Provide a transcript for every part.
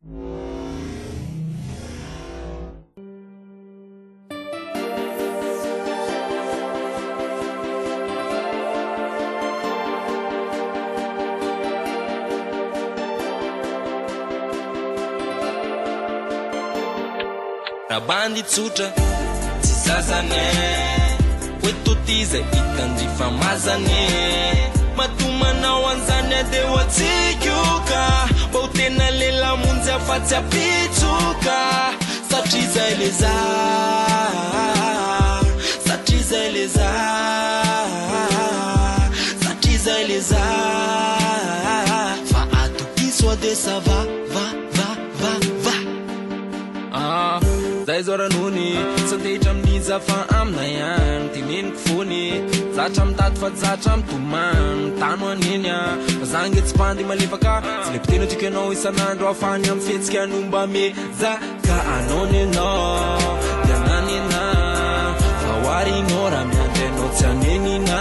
Rabandi tsutra tsizazane wetotize itandrifa mazane matumanao anzany adeo atsikyuka mbao tena lela monjy afatsy apitsoka satria zay le za satria zay le za satria zay le za fa atokiso de ça va zay zoranony sandeitra amin'ny zafa amina ihany tineniko fony zatra mitady fa zatra mitomany tano aneny fa zange tsy mpandy malefaka tsy le mpiteny atsika ianao isan'andro afany amin'ny fihetsika anomba mezaka anao nenao diananena fa hoarinao raha miandry anao tsy anenina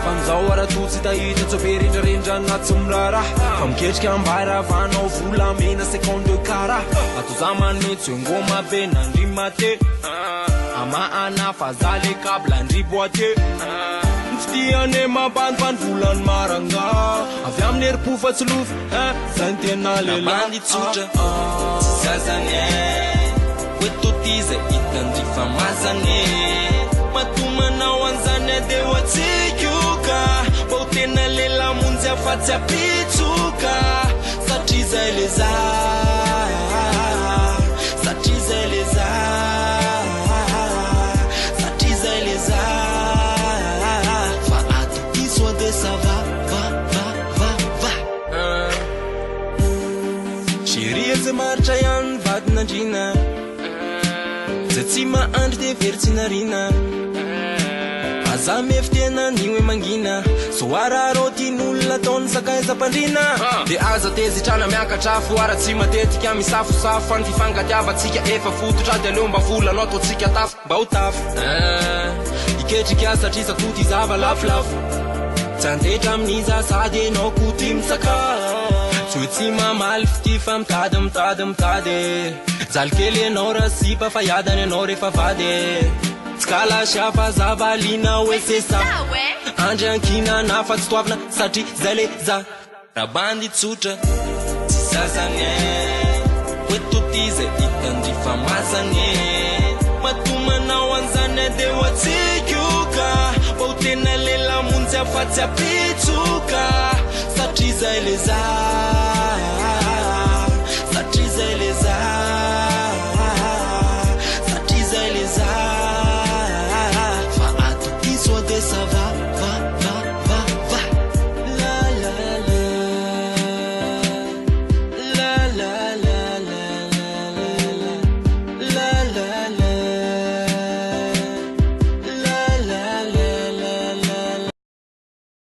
fa mizao aratotsy tahita tsoverindrarindra anaty miraraha fa miketrika ambara avanao vola mena seconde karaha ato za manetsy ngoma be nandry mate ama ana fa za le kabla andry boite nfitiane mabanibany volany maranga avy amin'ny herim-po fa tsy lofo zany tena lelabandi tsotra zazane wetotize itandrifa mazane matumanao anzany adeo atsikyuka mbao tena lela monjy afatsy apitsoka satria zay le za satria zay le za satria zay le za fa atokiso de ça va chérie ze maritra ihany vadinandrina zay tsy mahandry de very tsy narina aza mefy tena ny hoe mangina so araro tian'olona taony sakaiza-pandrina de aza tezitrana miakatra foara tsy matetika misafosafo fa ny fifangatiavatsika efa fototra de aleo mba volanao ataotsika tafo mba ho tafo iketrika azy satria sakoty zava lafolafo tsy antetra amin'iza sady anao koty misaka tsy hoe tsy mamaly fity fa mitady zalikely anao raha sipa fa iadany anao rehefa vady tskalasha fa zavalina hoe sesa andry ankina na fa tsy toavina satria zay le za rabandi tsotra tsy zazane wetotize itandrifa mazane matumanao anzany adeo atsikyuka mbao tena lela monjy afatsy apitsoka satria zay le za